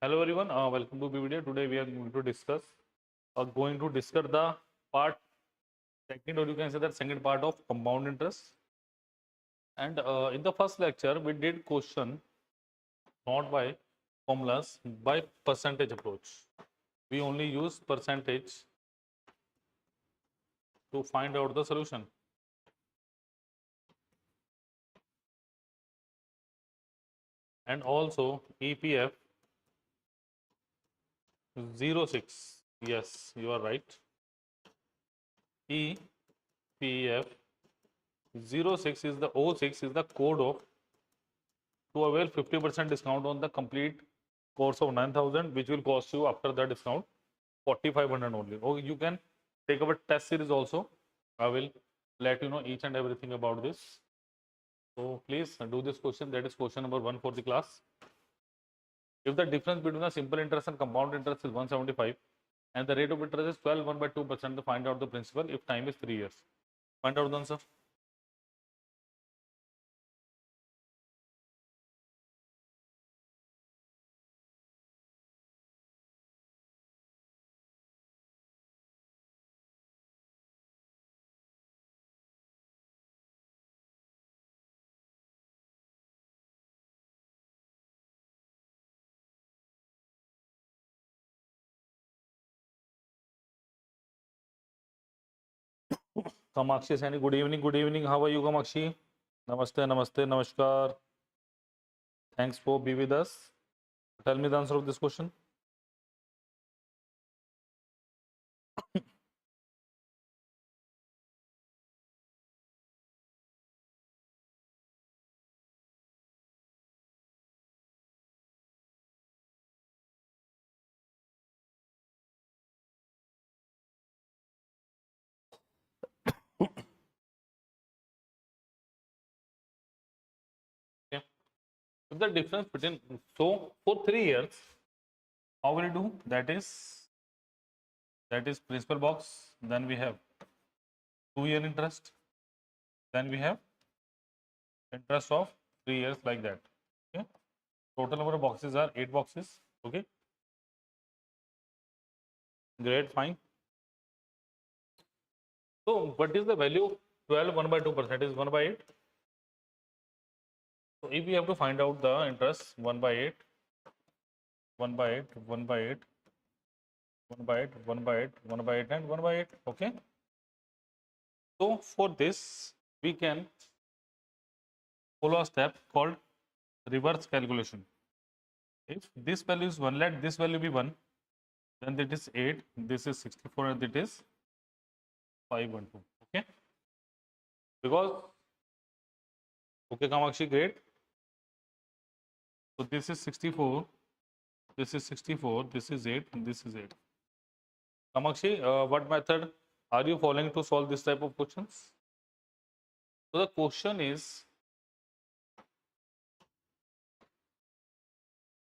Hello everyone, welcome to the video. Today we are going to discuss the part second, or you can say that second part of compound interest. And in the first lecture, we did question not by formulas, by percentage approach. We only use percentage to find out the solution. And also EPF 06. Yes, you are right. EPF 06 is the 06 is the code of to avail 50% discount on the complete course of 9,000, which will cost you after the discount 4,500 only. Or you can take our test series also. I will let you know each and everything about this. So please do this question. That is question number 1 for the class. If the difference between the simple interest and compound interest is 175 and the rate of interest is 12 1 by 2%, to find out the principal if time is 3 years. Find out the answer. Kamakshi Sani, good evening. Good evening. How are you, Kamakshi? Namaste, namaste, namaskar. Thanks for being with us. Tell me the answer of this question. Okay. If the difference between, so for 3 years, how will you do? That is principal box. Then we have 2-year interest. Then we have interest of 3 years, like that. Okay. Total number of boxes are 8 boxes. Okay. Great, fine. So what is the value of 12 1 by 2%? Is 1 by 8. So if we have to find out the interest, 1 by 8, 1 by 8, 1 by 8, 1 by 8, 1 by 8, 1 by 8, and 1 by 8. Okay. So for this, we can follow a step called reverse calculation. If this value is 1, let this value be 1, then it is 8, this is 64, and it is 512. Okay. Because, okay, Kamakshi, great. So this is 64, this is 64, this is 8, and this is 8. Kamakshi, what method are you following to solve this type of questions? So the question is,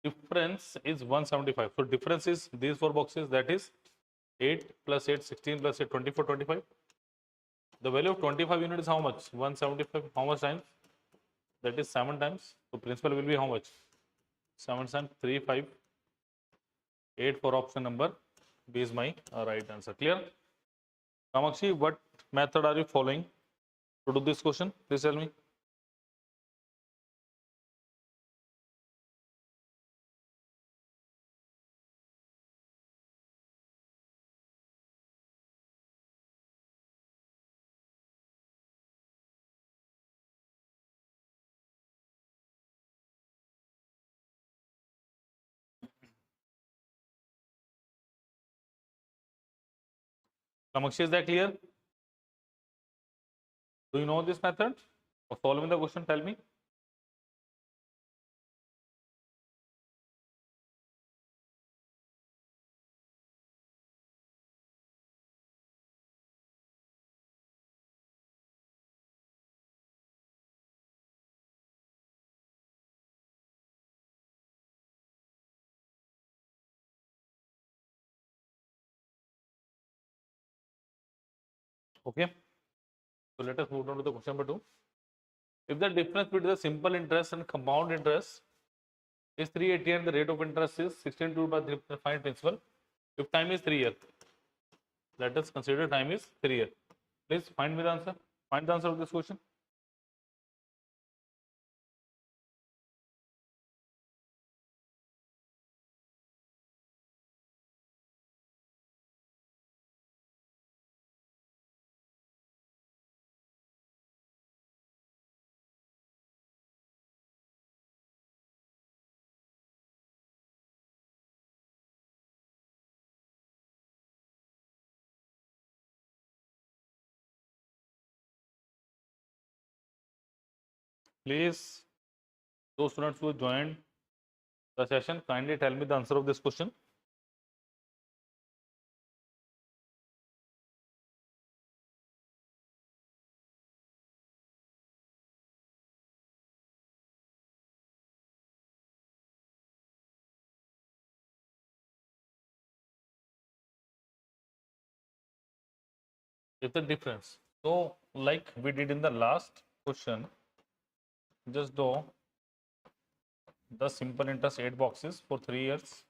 difference is 175. So difference is these 4 boxes, that is 8 plus 8, 16 plus 8, 24, 25. The value of 25 unit is how much? 175. How much times? That is 7 times. So principal will be how much? 7 times 3, 5, 8 for option number B is my right answer. Clear? Kamakshi, what method are you following to do this question? Please tell me. Kamakshi, is that clear? Do you know this method of solving the question? Tell me. Okay. So let us move on to the question number 2. If the difference between the simple interest and compound interest is 380 and the rate of interest is 16 divided by 3, find principal. If time is 3 years, let us consider time is 3 years. Please find me the answer. Find the answer of this question. Please, those students who joined the session, kindly tell me the answer of this question. It's the difference. So, like we did in the last question, just do the simple interest 8 boxes for 3 years.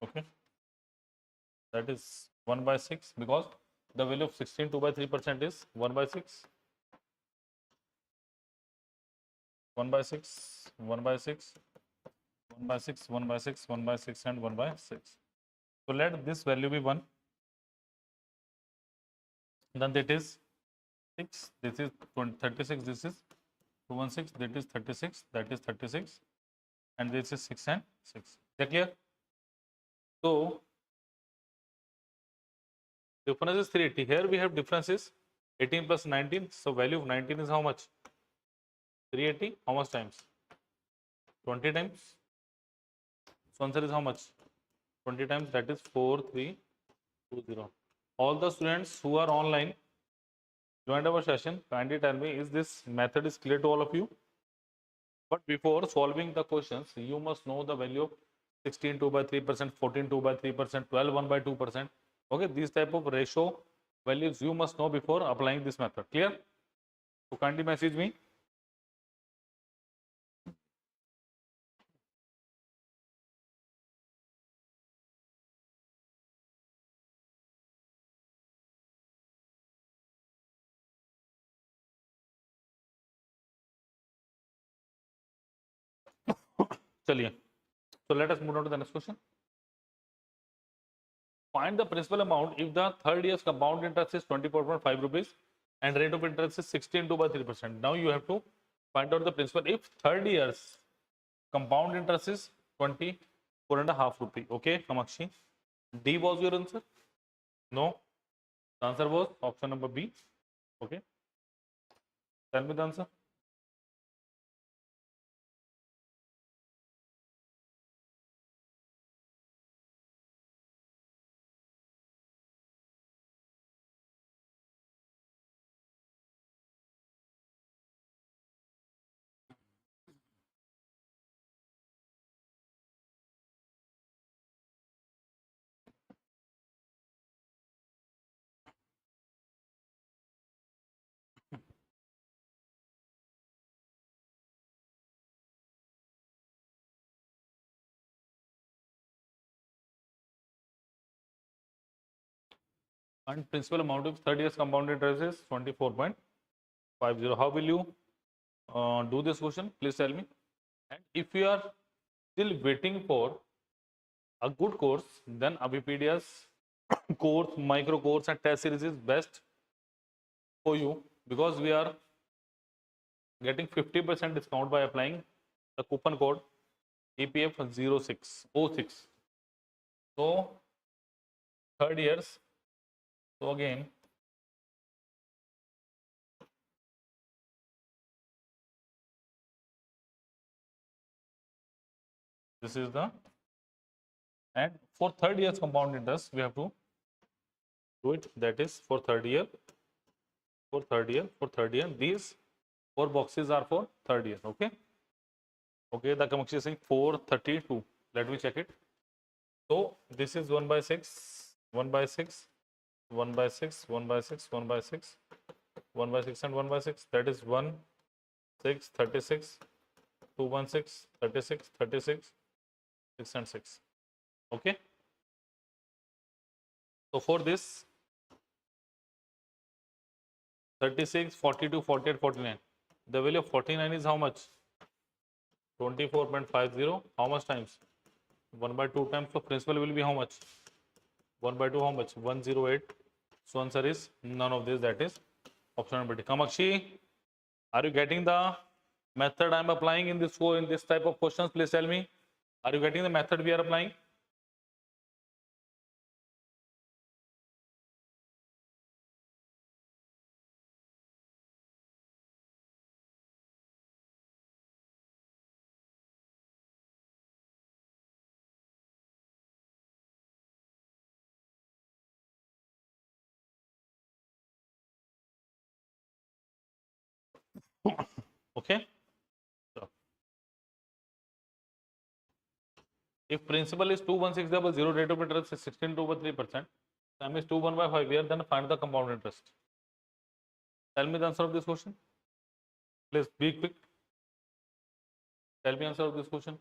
Okay, that is 1 by 6 because the value of 16 2 by 3% is 1 by 6. 1 by 6, 1 by 6, 1 by 6, 1 by 6, 1 by 6, and 1 by 6. So let this value be 1. Then that is 6, this is 36, this is 216, that is 36, that is 36, and this is 6 and 6. Is that clear? So difference is 380. Here we have differences 18 plus 19. So value of 19 is how much? 380. How much times? 20 times. So answer is how much? 20 times, that is 4320. All the students who are online joined our session, kindly tell me, is this method is clear to all of you? But before solving the questions, you must know the value of 16 2 by 3%, 14 2 by 3%, 12 1 by 2%. Okay, these type of ratio values you must know before applying this method. Clear? So kindly message me. Chaliye. So let us move on to the next question. Find the principal amount if the third year's compound interest is 24.5 rupees and rate of interest is 16 2 by 3%. Now you have to find out the principal if third year's compound interest is 24.5 rupee. Okay, Kamakshi. D was your answer? No. The answer was option number B. Okay. Tell me the answer. And principal amount of third year's compound interest is 24.50. How will you do this question? Please tell me. And if you are still waiting for a good course, then Abhipedia's course, micro course, and test series is best for you because we are getting 50% discount by applying the coupon code EPF06. So third years. So again, this is the, and for third year's compound interest we have to do it, that is for third year, for third year, for third year. These 4 boxes are for third year. Okay. Okay, the Kamakshi is saying 432. Let me check it. So this is 1 by 6, 1 by 6, 1 by 6, 1 by 6, 1 by 6, 1 by 6, and 1 by 6. That is 1, 6, 36, 216, 36, 36, 6 and 6. Okay. So for this 36, 42, 48, 49. The value of 49 is how much? 24.50. How much times? 1 by 2 times. So principal will be how much? 1 by 2 how much? 108. So answer is none of this. That is option number D. Kamakshi, are you getting the method I am applying in this type of questions? Please tell me. Are you getting the method we are applying? Okay. So, if principal is 21600, rate of interest is 16.23%, time is 21 by 5 year, then find the compound interest. Tell me the answer of this question. Please be quick. Tell me answer of this question.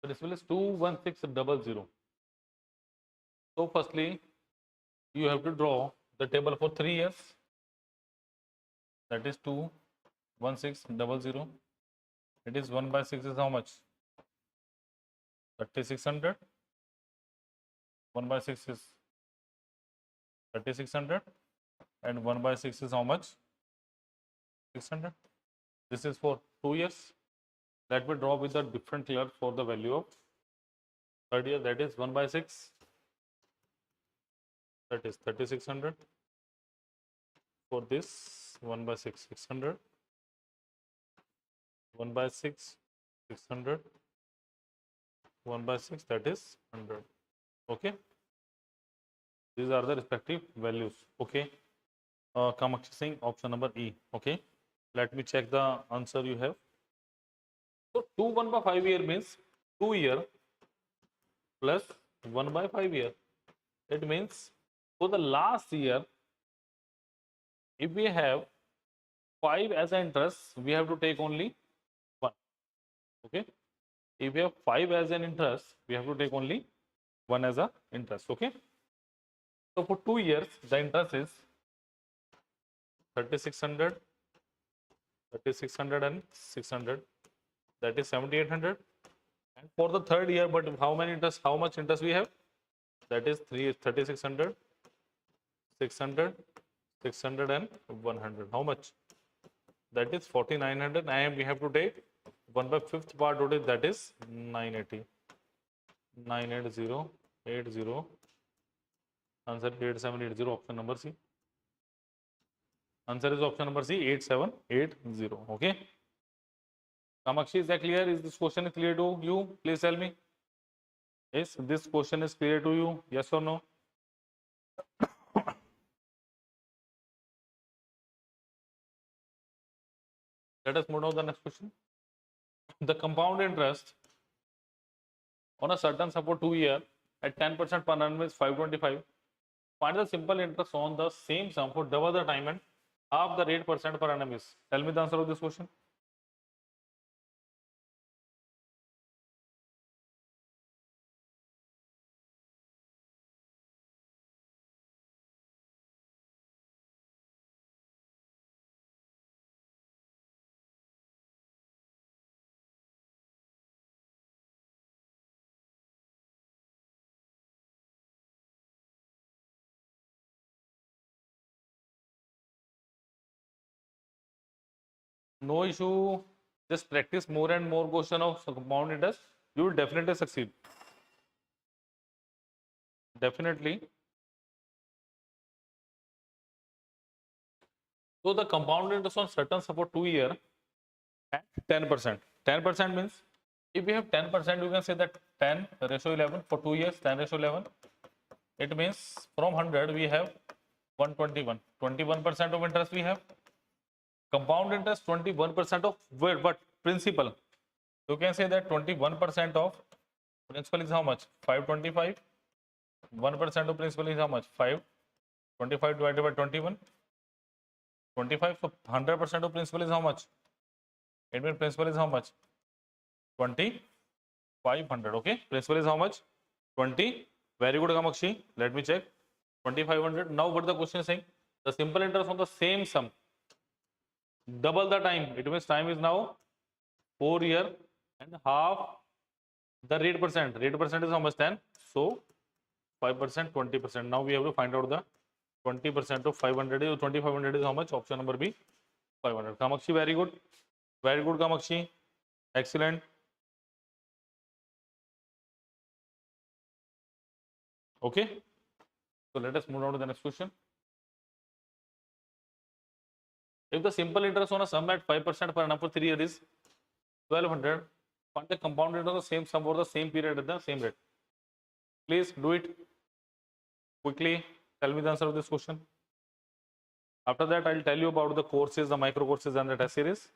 Principal is 21600. So firstly, you have to draw the table for 3 years. That is 21600. It is 1 by 6 is how much? 3600. 1 by 6 is 3600. And 1 by 6 is how much? 600. This is for 2 years. Let me draw with a different color for the value of third year. That is 1 by 6. That is 3600. For this 1 by 6, 600. 1 by 6, 600. 1 by 6, that is 100. Okay. These are the respective values. Okay. Kamakshi Singh, option number E. Okay. Let me check the answer you have. So 2 1 by 5 year means 2 year plus 1 by 5 year. It means for the last year, if we have 5 as an interest, we have to take only 1. Okay. If we have 5 as an interest, we have to take only 1 as a interest. Okay. So for 2 years, the interest is 3600, 3600 and 600. That is 7800. And for the third year, but how much interest we have? That is 3600, 600, 600 and 100. How much? That is 4900. And we have to take 1 by 5th part of it, that is 980. 980, 80. Answer 8780, option number C. Answer is option number C, 8780. Okay. Kamakshi, is that clear? Is this question clear to you? Please tell me. Yes, this question is clear to you? Yes or no? Let us move on to the next question. The compound interest on a certain sum for 2 years at 10% per annum is 525. Find the simple interest on the same sum for double the time and half the rate percent per annum is. Tell me the answer of this question. no issue. Just practice more and more question of compound interest. You will definitely succeed. Definitely. So the compound interest on certain support 2 year at 10%. 10% means if we have 10%, you can say that 10 ratio 11 for 2 years, 10 ratio 11. It means from 100 we have 121. 21% of interest we have. Compound interest 21% of what? Principal. You can say that 21% of principal is how much? 525. 1% of principal is how much? 5. 25 divided by 21. 25. So 100% of principal is how much? It means principal is how much? 2500. Okay. Principal is how much? 20. Very good, Kamakshi. Let me check. 2500. Now what the question is saying? The simple interest on the same sum. Double the time. It means time is now 4 year and half the rate percent. Rate percent is how much? 10. So 5%, 20%. Now we have to find out the 20% of 500 is 2500 is how much? Option number B, 500. Kamakshi, very good. Very good, Kamakshi. Excellent. Okay. So let us move on to the next question. If the simple interest on a sum at 5% per annum for 3 years is 1200, find the compound interest on the same sum for the same period at the same rate. Please do it quickly. Tell me the answer of this question. After that, I'll tell you about the courses, the micro courses, and the test series.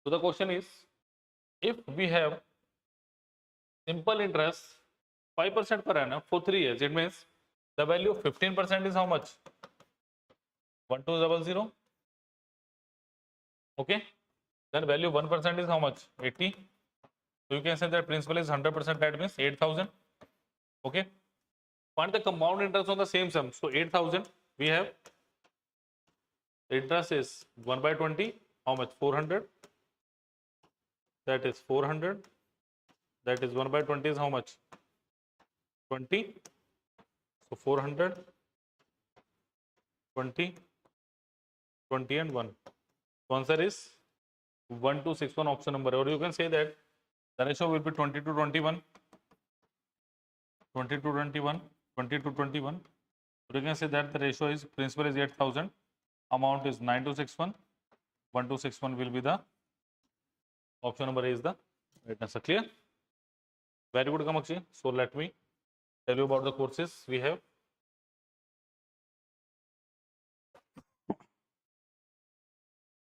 So the question is, if we have simple interest 5% per annum for 3 years, it means the value of 15% is how much? 1200. Okay. Then value 1% is how much? 80. So you can say that principal is 100%. That means 8000. Okay. Find the compound interest on the same sum. So 8000 we have. The interest is 1 by 20. How much? 400. That is 400. That is 1 by 20 is how much? 20. So 400, 20, 20 and 1. So answer is 1261, option number. Or you can say that the ratio will be 20 to 21. 20 to 21. 20 to 21. So you can say that the ratio is principal is 8000. Amount is 9261. 1261 will be the option number A is the right answer. Clear? Very good, Kamakshi. So let me tell you about the courses we have.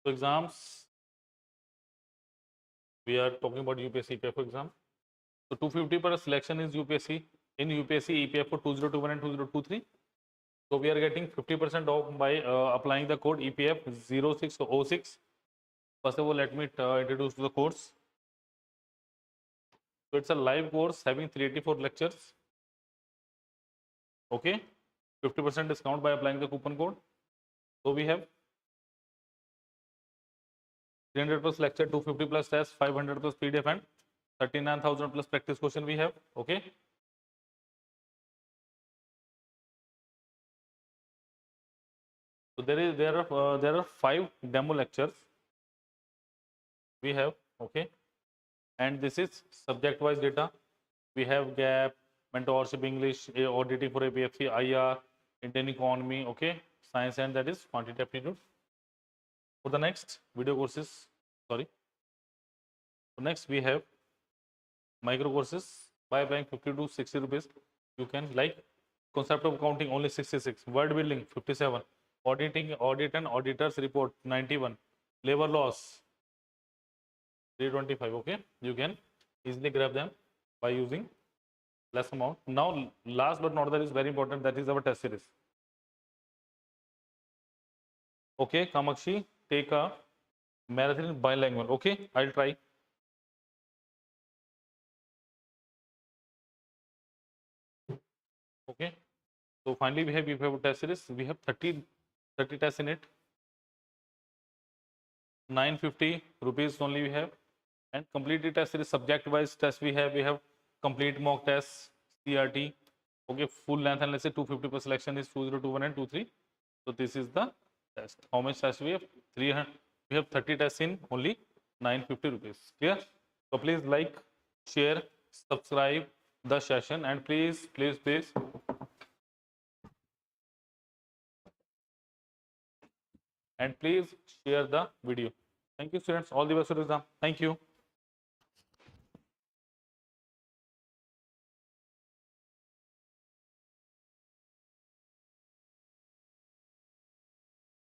So exams, we are talking about UPSC EPFO exam. So 250 per selection is UPSC in UPSC EPFO 2021 and 2023. So we are getting 50% off by applying the code EPF 0606. First of all, let me introduce the course. So it's a live course having 384 lectures. Okay, 50% discount by applying the coupon code. So we have 300 plus lecture, 250 plus test, 500 plus PDF, and 39,000 plus practice question we have. Okay. So there are 5 demo lectures we have. Okay, and this is subject wise data. We have gap, mentorship, English, auditing for APFC, IR, Indian economy. Okay, science, and that is quantitative aptitude. For the next video courses, sorry. So next we have micro courses. By applying 50 to 60 rupees, you can like concept of accounting only 66, word building 57, auditing, audit and auditors report 91, labor laws 325. Okay, you can easily grab them by using less amount. Now last but not that is very important, that is our test series. Okay, Kamakshi, take a marathon in bilingual. Okay, I'll try. Okay, so finally we have test series. We have 30 tests in it. 950 rupees only we have, and complete test series subject wise test we have complete mock test, CRT. Okay, full length and let's say 250 per selection is 2021 and 23. So this is the test. How much test we have? 300. We have 30 tests in only 950 rupees. Clear? So please like, share, subscribe the session, and please share the video. Thank you, students. All the best for the exam. Thank you.